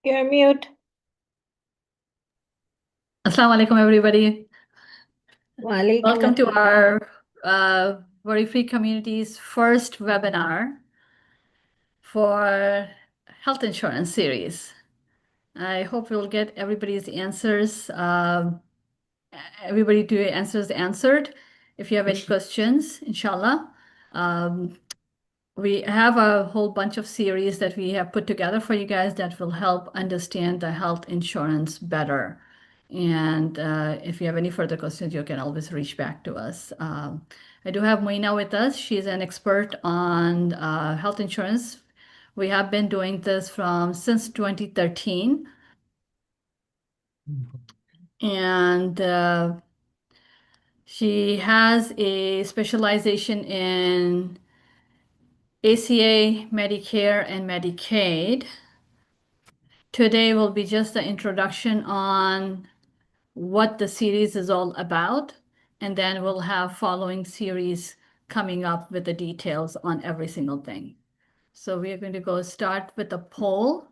You're mute. Assalamu alaikum, everybody. Walaikum Welcome to assalam. our Worry Free Community's first webinar for health insurance series. I hope we'll get everybody's answers, everybody to answers answered. If you have any questions, inshallah. We have a whole bunch of series that we have put together for you guys that will help understand the health insurance better. And if you have any further questions, you can always reach back to us. I do have Moina with us. She's an expert on health insurance. We have been doing this since 2013. And she has a specialization in ACA, Medicare, and Medicaid. Today will be just the introduction on what the series is all about, and then we'll have following series coming up with the details on every single thing. So we are going to go start with a poll.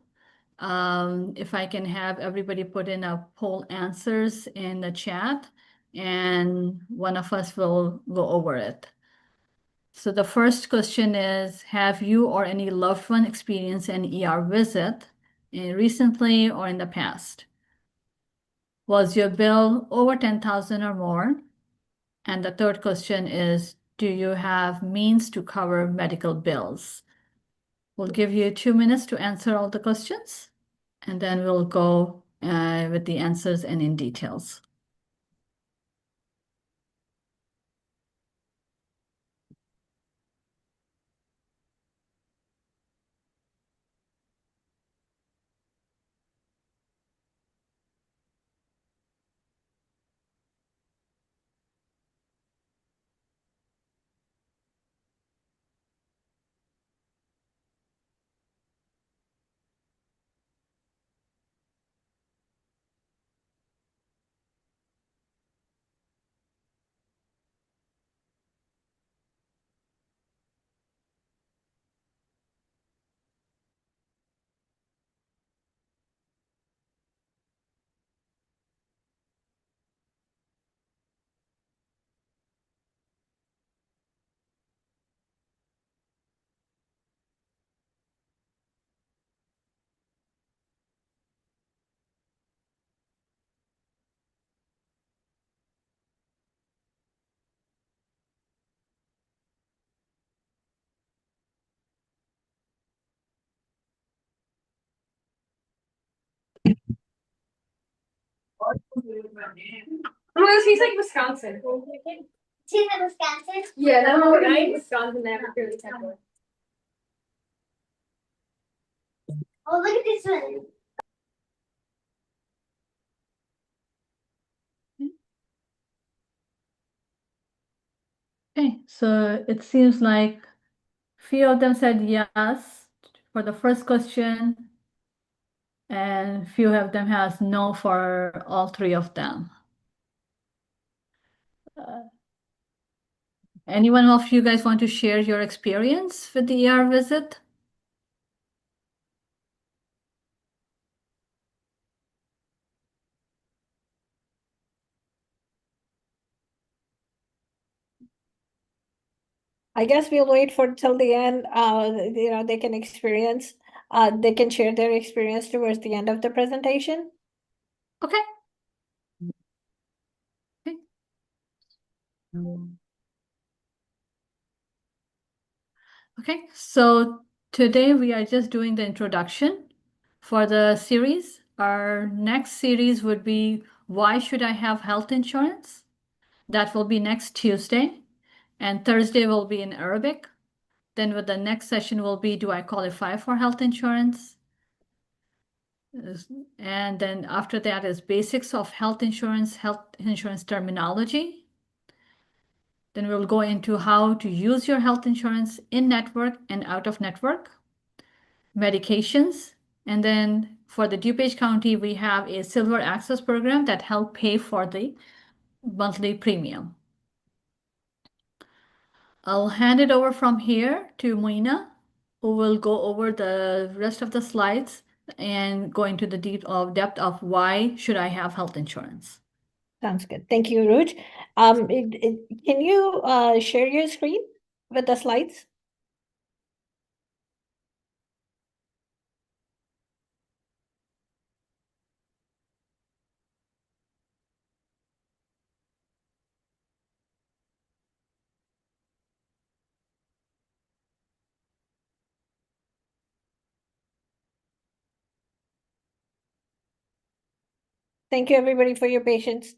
If I can have everybody put in a poll answers in the chat, and one of us will go over it. So the first question is, have you or any loved one experienced an ER visit recently or in the past? Was your bill over 10,000 or more? And the third question is, do you have means to cover medical bills? We'll give you 2 minutes to answer all the questions, and then we'll go with the answers and in details. Well, he's like Wisconsin. She's in Wisconsin? Yeah, no, right? Wisconsin, they have a really temple. Oh, look at this one. Okay, so it seems like few of them said yes for the first question, and few of them has no for all three of them. Anyone of you guys want to share your experience with the ER visit? I guess we'll wait for till the end. They can they can share their experience towards the end of the presentation. Okay. Okay. Okay, so today we are just doing the introduction for the series. Our next series would be Why Should I Have Health Insurance? That will be next Tuesday, and Thursday will be in Arabic. Then with the next session will be Do I Qualify for Health Insurance? And then after that is Basics of health insurance terminology. Then we'll go into how to use your health insurance in network and out of network, medications, and then for the DuPage County, we have a silver access program that help pay for the monthly premium. I'll hand it over from here to Moina, who will go over the rest of the slides and go into the depth of why should I have health insurance. Sounds good. Thank you, Ruj. Can you share your screen with the slides? Thank you, everybody, for your patience.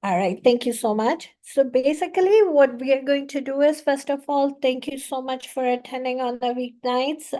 All right, thank you so much. So basically what we are going to do is, first of all, thank you so much for attending on the weeknights,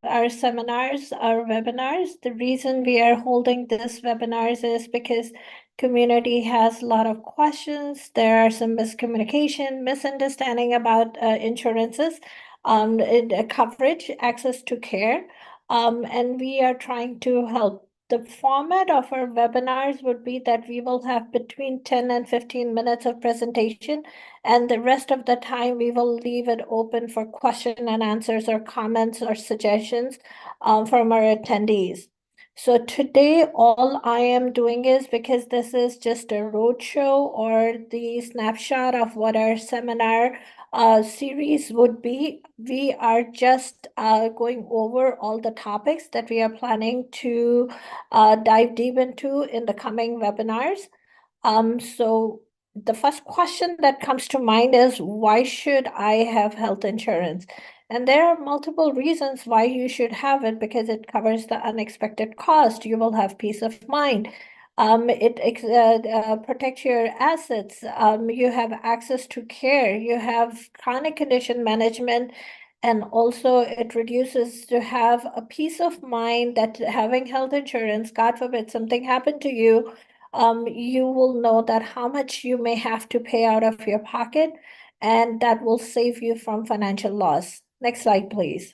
our seminars, our webinars. The reason we are holding this webinars is because community has a lot of questions. There are some miscommunication, misunderstanding about insurances, coverage, access to care, and we are trying to help. The format of our webinars would be that we will have between 10 and 15 minutes of presentation, and the rest of the time we will leave it open for question and answers or comments or suggestions from our attendees. So today, all I am doing is, because this is just a roadshow or the snapshot of what our seminar series would be, we are just going over all the topics that we are planning to dive deep into in the coming webinars. So the first question that comes to mind is, why should I have health insurance? And there are multiple reasons why you should have it, because it covers the unexpected cost. You will have peace of mind. It protects your assets. You have access to care. You have chronic condition management. And also it reduces to have a peace of mind that having health insurance, God forbid something happened to you, you will know that how much you may have to pay out of your pocket, and that will save you from financial loss. Next slide, please.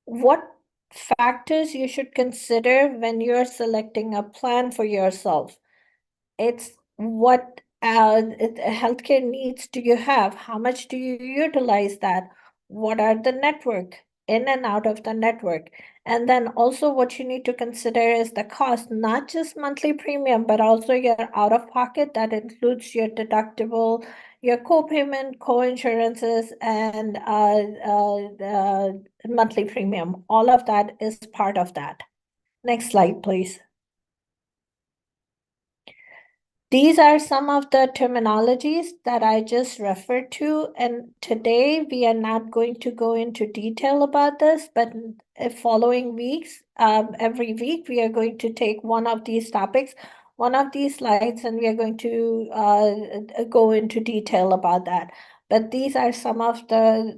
What factors you should consider when you're selecting a plan for yourself? It's what healthcare needs do you have? How much do you utilize that? What are the network, in and out of the network? And then also what you need to consider is the cost, not just monthly premium, but also your out of pocket. That includes your deductible, your co-payment, co-insurances, and monthly premium. All of that is part of that. Next slide, please. These are some of the terminologies that I just referred to, and today we are not going to go into detail about this, but following weeks, every week we are going to take one of these topics, one of these slides, and we are going to go into detail about that. But these are some of the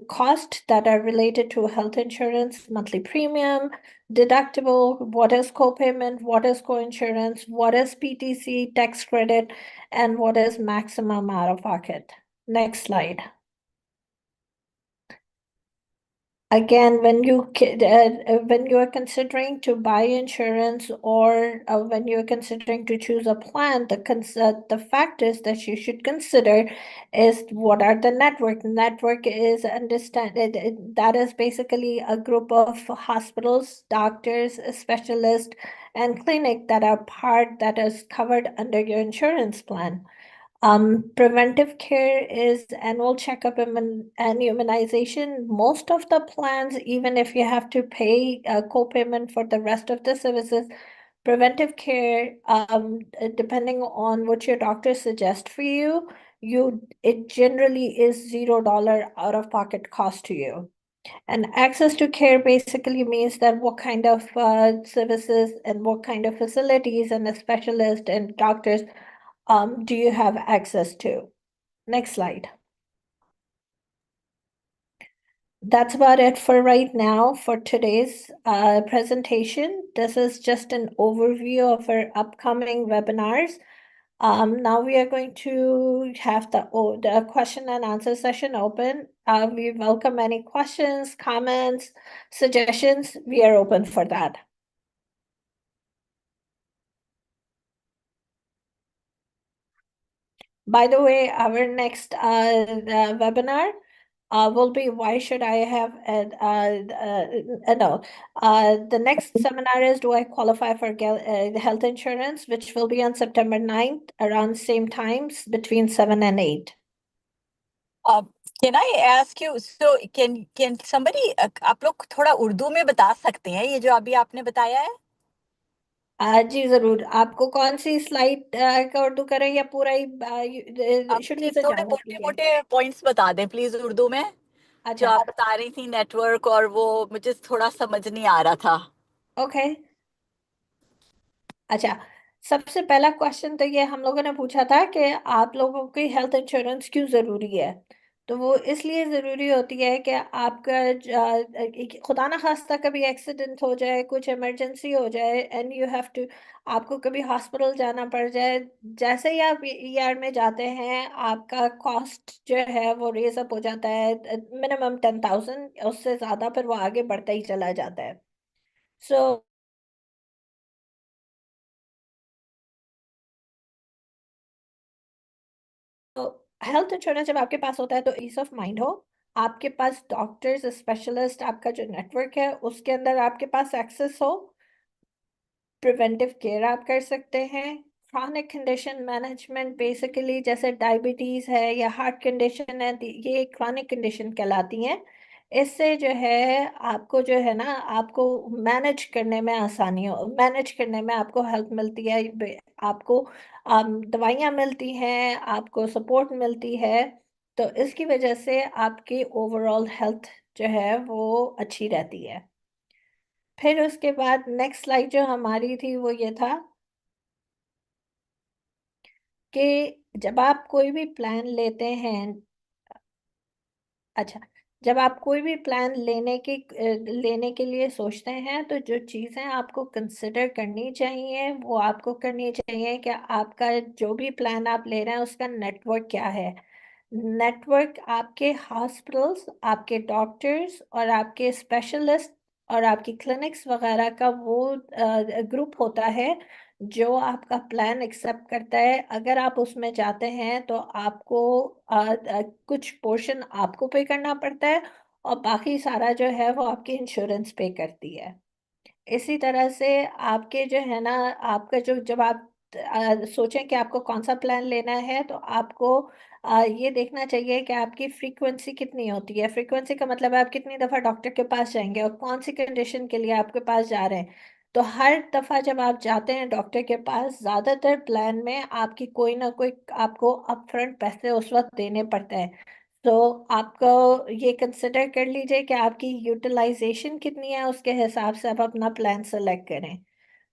costs that are related to health insurance, monthly premium, deductible, what is co-payment, what is co-insurance, what is PTC, tax credit, and what is maximum out of pocket. Next slide. Again, when you are considering to buy insurance, or when you're considering to choose a plan, the factors that you should consider is, what are the network? Network is that is basically a group of hospitals, doctors, specialists, and clinic that is covered under your insurance plan. Preventive care is annual checkup and immunization. Most of the plans, even if you have to pay a co-payment for the rest of the services, preventive care, depending on what your doctor suggests for you, it generally is $0 out of pocket cost to you. And access to care basically means that what kind of services and what kind of facilities and a specialist and doctors do you have access to? Next slide. That's about it for right now for today's presentation. This is just an overview of our upcoming webinars. Now we are going to have the question and answer session open. We welcome any questions, comments, suggestions. We are open for that. By the way, our next webinar will be why should I have the next seminar is do I qualify for health insurance, which will be on September 9th around same times between 7 and 8. Can I ask you, so can somebody आप लोग थोड़ा उर्दू में बता सकते हैं ये जो अभी आपने बताया है? जी जरूर। आपको कौन सी स्लाइड का उर्दू करें या पूरा ही शुरू से थोड़े जाना मोटे ठीक है? मोटे पॉइंट्स बता दें प्लीज उर्दू में, जो अच्छा आप बता रही थी नेटवर्क, और वो मुझे थोड़ा समझ नहीं आ रहा था। ओके। अच्छा, सबसे पहला क्वेश्चन तो ये हम लोगों ने पूछा था कि आप लोगों की हेल्थ इंश्योरेंस क्यों जरूरी है। तो वो इसलिए जरूरी होती है कि आपका खुदा ना खास्ता कभी एक्सीडेंट हो जाए, कुछ इमरजेंसी हो जाए एंड यू हैव टू, आपको कभी हॉस्पिटल जाना पड़ जाए, जैसे ही आप ईआर में जाते हैं आपका कॉस्ट जो है वो रेज अप हो जाता है मिनिमम 10,000, उससे ज्यादा फिर वो आगे बढ़ता ही चला जाता है। सो तो हेल्थ इंश्योरेंस जब आपके पास होता है तो पीस ऑफ माइंड हो, आपके पास डॉक्टर्स स्पेशलिस्ट, आपका जो नेटवर्क है उसके अंदर आपके पास एक्सेस हो, प्रिवेंटिव केयर आप कर सकते हैं, chronic कंडीशन मैनेजमेंट बेसिकली जैसे डायबिटीज है या हार्ट कंडीशन है, ये chronic कंडीशन कहलाती हैं। इससे जो है आपको जो है ना आपको मैनेज करने में आसानी हो, मैनेज करने में आपको हेल्प मिलती है, आपको दवाइयाँ मिलती हैं, आपको सपोर्ट मिलती है। तो इसकी वजह से आपकी ओवरऑल हेल्थ जो है वो अच्छी रहती है। फिर उसके बाद नेक्स्ट स्लाइड जो हमारी थी वो ये था कि जब आप कोई भी प्लान लेते हैं, अच्छा, जब आप कोई भी प्लान लेने के लिए सोचते हैं तो जो चीज़ें आपको कंसिडर करनी चाहिए वो आपको करनी चाहिए कि आपका जो भी प्लान आप ले रहे हैं उसका नेटवर्क क्या है। नेटवर्क आपके हॉस्पिटल्स, आपके डॉक्टर्स और आपके स्पेशलिस्ट और आपकी क्लिनिक्स वगैरह का वो ग्रुप होता है जो आपका प्लान एक्सेप्ट करता है। अगर आप उसमें जाते हैं तो आपको कुछ पोर्शन आपको पे करना पड़ता है और बाकी सारा जो है वो आपकी इंश्योरेंस पे करती है। इसी तरह से आपके जो है ना, आपका जो जब आप सोचें कि आपको कौन सा प्लान लेना है तो आपको ये देखना चाहिए कि आपकी फ्रीक्वेंसी कितनी होती है। फ्रीक्वेंसी का मतलब है आप कितनी दफ़ा डॉक्टर के पास जाएंगे और कौन सी कंडीशन के लिए आपके पास जा रहे हैं। तो हर दफ़ा जब आप जाते हैं डॉक्टर के पास, ज़्यादातर प्लान में आपकी कोई ना कोई आपको अपफ्रंट पैसे उस वक्त देने पड़ते हैं। तो आपको ये कंसिडर कर लीजिए कि आपकी यूटिलाइजेशन कितनी है, उसके हिसाब से आप अपना प्लान सेलेक्ट करें।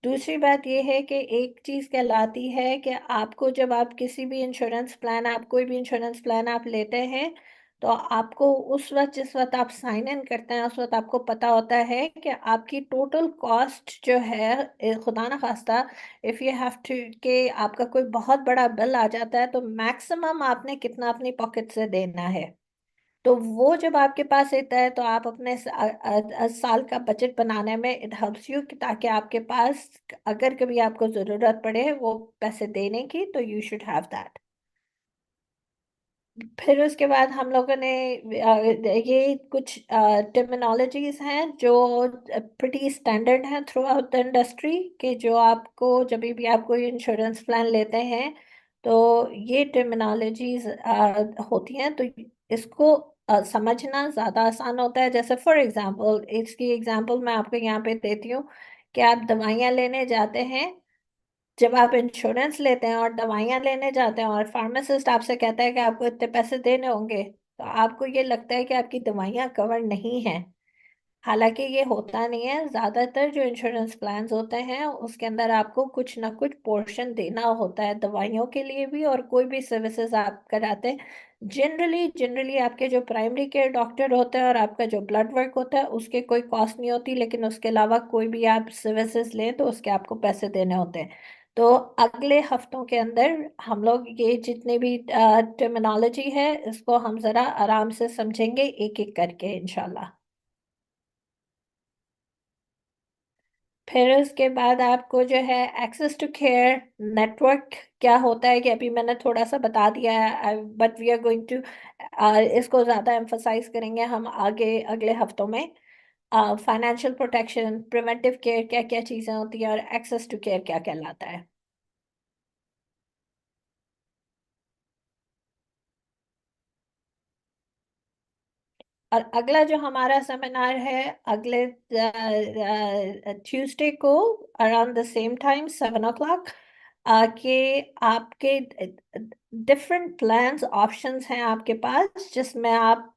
दूसरी बात ये है कि एक चीज़ कहलाती है कि आपको जब आप किसी भी इंश्योरेंस प्लान, आप कोई भी इंश्योरेंस प्लान आप लेते हैं तो आपको उस वक्त जिस वक्त आप साइन इन करते हैं उस वक्त आपको पता होता है कि आपकी टोटल कॉस्ट जो है खुदा ना खास्ता इफ़ यू हैव टू कि आपका कोई बहुत बड़ा बिल आ जाता है तो मैक्सिमम आपने कितना अपनी पॉकेट से देना है। तो वो जब आपके पास रहता है तो आप अपने साल का बजट बनाने में इट हेल्प्स यू कि ताकि आपके पास अगर कभी आपको ज़रूरत पड़े वो पैसे देने की तो यू शुड हैव दैट। फिर उसके बाद हम लोगों ने ये कुछ टर्मिनोलॉजीज हैं जो प्रिटी स्टैंडर्ड हैं थ्रू आउट द इंडस्ट्री के जो आपको जब भी आप कोई इंश्योरेंस प्लान लेते हैं तो ये टर्मिनोलॉजीज होती हैं। तो इसको समझना ज़्यादा आसान होता है। जैसे फॉर एग्जांपल, इसकी एग्जांपल मैं आपको यहाँ पे देती हूँ कि आप दवाइयाँ लेने जाते हैं, जब आप इंश्योरेंस लेते हैं और दवाइयाँ लेने जाते हैं और फार्मासिस्ट आपसे कहता है कि आपको इतने पैसे देने होंगे तो आपको ये लगता है कि आपकी दवाइयाँ कवर नहीं हैं। हालांकि ये होता नहीं है। ज़्यादातर जो इंश्योरेंस प्लान्स होते हैं उसके अंदर आपको कुछ ना कुछ पोर्शन देना होता है दवाइयों के लिए भी और कोई भी सर्विसेज आप कराते हैं। जनरली आपके जो प्राइमरी केयर डॉक्टर होते हैं और आपका जो ब्लड वर्क होता है उसके कोई कॉस्ट नहीं होती, लेकिन उसके अलावा कोई भी आप सर्विसेज लें तो उसके आपको पैसे देने होते हैं। तो अगले हफ्तों के अंदर हम लोग ये जितने भी टर्मिनोलॉजी है इसको हम जरा आराम से समझेंगे एक एक करके इंशाल्लाह। फिर उसके बाद आपको जो है एक्सेस टू केयर नेटवर्क क्या होता है कि अभी मैंने थोड़ा सा बता दिया है, but we are going to इसको ज़्यादा एम्फसाइज करेंगे हम आगे अगले हफ्तों में। फाइनेंशियल प्रोटेक्शन, प्रिवेंटिव केयर क्या क्या चीज़ें होती हैं और एक्सेस टू केयर क्या कहलाता है। और अगला जो हमारा सेमिनार है अगले ट्यूसडे को around the same time 7 o'clock, कि आपके डिफरेंट प्लान्स ऑप्शंस हैं आपके पास जिसमें आप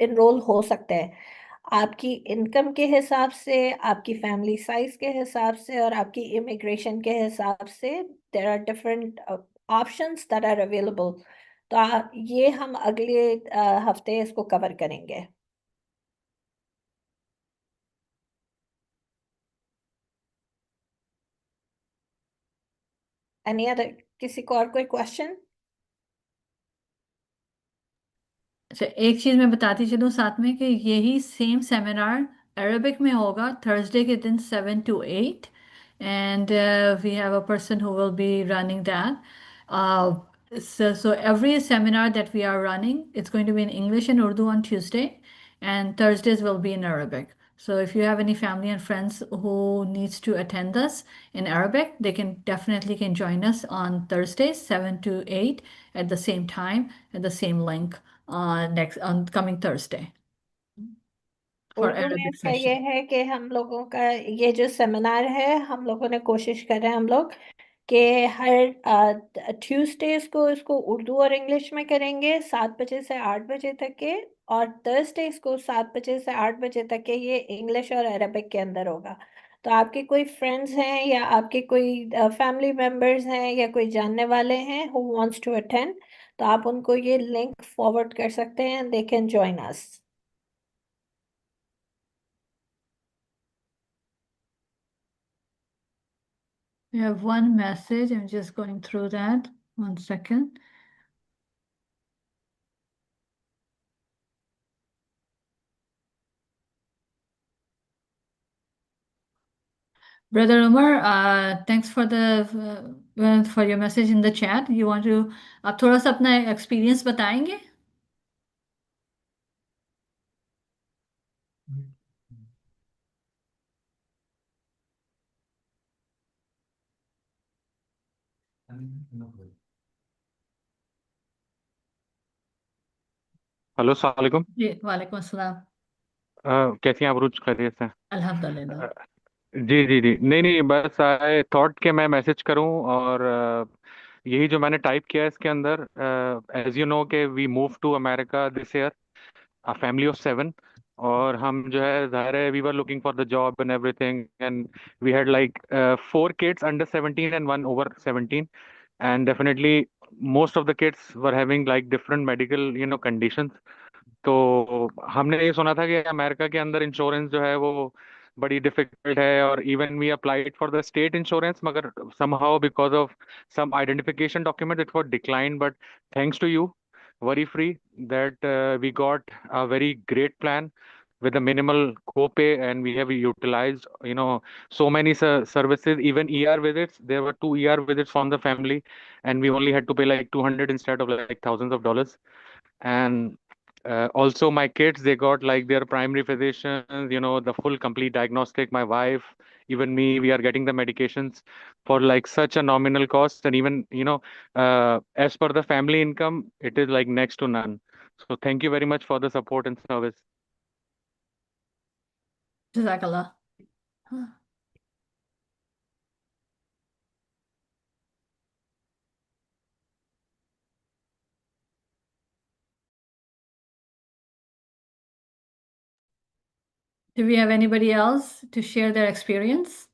इनरोल हो सकते हैं आपकी इनकम के हिसाब से, आपकी फैमिली साइज के हिसाब से और आपकी इमिग्रेशन के हिसाब से। There are different options that are available. तो ये हम अगले हफ्ते इसको कवर करेंगे। एनी अदर, किसी को और कोई क्वेश्चन? अच्छा, एक चीज़ मैं बताती चलूँ साथ में कि यही सेम सेमिनार अरबिक में होगा थर्सडे के दिन 7 to 8, and we have a person who will be running that. So every seminar that we are running, it's going to be in English and Urdu on Tuesday, and Thursdays will be in Arabic. So if you have any family and friends who needs to attend this in Arabic, they can definitely can join us on Thursdays 7 to 8 at the same time at the same link next on coming Thursday for Urdu में Arabic इसका ये session. है कि हम लोगों का ये जो सेमिनार है हम लोगों ने कोशिश कर रहे हैं हम लोग कि हर ट्यूसडेज को इसको उर्दू और इंग्लिश में करेंगे 7 बजे से 8 बजे तक के, और थर्सडेज को 7 बजे से 8 बजे तक के ये इंग्लिश और अरबिक के अंदर होगा। तो आपके कोई फ्रेंड्स हैं या आपके कोई फैमिली मेम्बर्स हैं या कोई जानने वाले हैं हु वांट्स टू अटेंड, तो आप उनको ये लिंक फॉरवर्ड कर सकते हैं, they can join us. We have one message. I'm just going through that. 1 second. Brother Umar, thanks for for your message in the chat. You want to आप थोड़ा सा अपना एक्सपीरियंस बताएंगे? हेलो अस्सलाम वालेकुम। जी, वालेकुम अस्सलाम। कैसी हैं आप रुच, खैरियत से? अल्हम्दुलिल्लाह। जी जी जी, नहीं नहीं, बस आई थॉट कि मैं मैसेज करूं और यही जो मैंने टाइप किया है इसके अंदर, एज यू नो कि we move to America this year, a family of 7, और हम जो है ज़ाहिर है we were looking for the job and everything, and we had like 4 kids under 17 and 1 over 17, and definitely most of the kids were having like different medical conditions. तो हमने ये सुना था कि अमेरिका के अंदर इंश्योरेंस जो है वो बड़ी डिफिकल्ट है, और even we applied for the state insurance, मगर somehow because of some identification document it was declined, but thanks to you, worry free, that we got a very great plan with a minimal copay, and we have utilized so many services, even ER visits. There were 2 ER visits from the family, and we only had to pay like 200 instead of like thousands of dollars. And also my kids, they got like their primary physicians, the full complete diagnostic. My wife, even me, we are getting the medications for like such a nominal cost, and even as per the family income, it is like next to none. So thank you very much for the support and service. Jazakallah. Do we have anybody else to share their experience?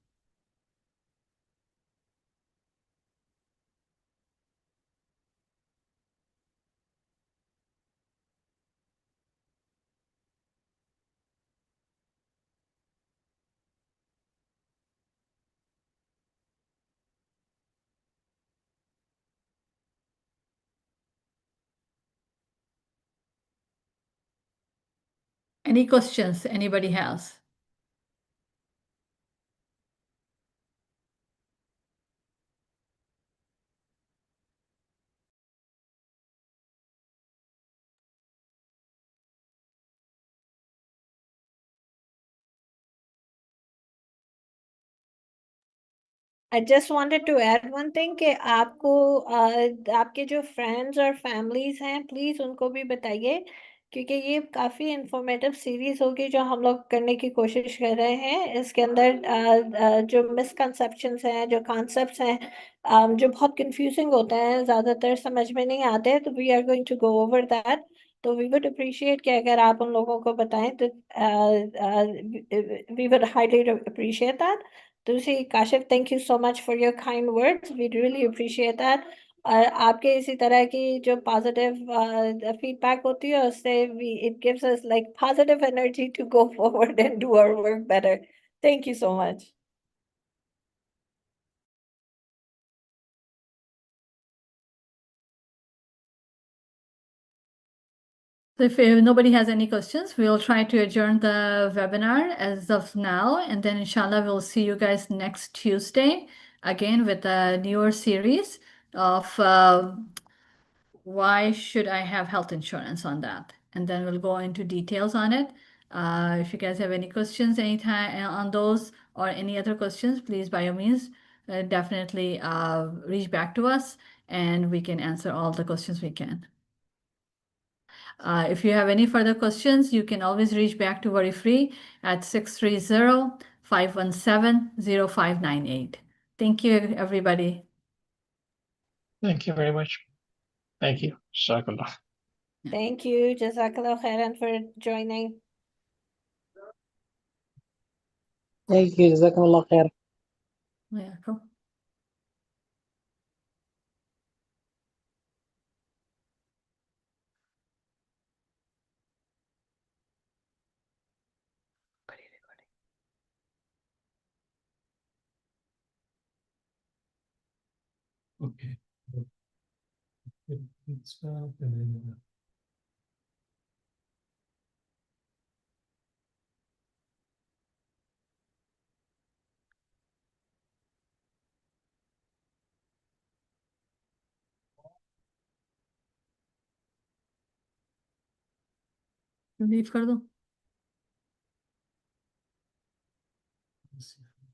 Any questions anybody has? I just wanted to add one thing कि आपको आपके जो friends और families हैं please उनको भी बताइए क्योंकि ये काफी इंफॉर्मेटिव सीरीज होगी जो हम लोग करने की कोशिश कर रहे हैं इसके अंदर जो मिसकंसेप्शंस हैं जो कॉन्सेप्ट्स हैं जो बहुत कंफ्यूजिंग होते हैं ज्यादातर समझ में नहीं आते तो we are going to go over that तो वी वुड अप्रिशिएट कि अगर आप उन लोगों को बताएं तो we would highly appreciate that Tulsi Kashif thank you so much for your kind words we really appreciate that और आपके इसी तरह की जो पॉजिटिव फीडबैक होती है उससे we it gives us like positive energy to go forward and do our work better thank you so much So if nobody has any questions, we'll try to adjourn the webinar as of now, and then inshallah we'll see you guys next Tuesday again with a newer series of why should I have health insurance on that, and then we'll go into details on it. If you guys have any questions anytime on those or any other questions, please by all means definitely reach back to us and we can answer all the questions we can. If you have any further questions, you can always reach back to Worry Free at 630-517-0598. Thank you, everybody. Thank you very much. Thank you. Jazakallah. thank you jazakallah khairan for joining Thank you. Jazakumullah khair. Yeah, cool. Okay. It's and then Leave कर दो. let's see.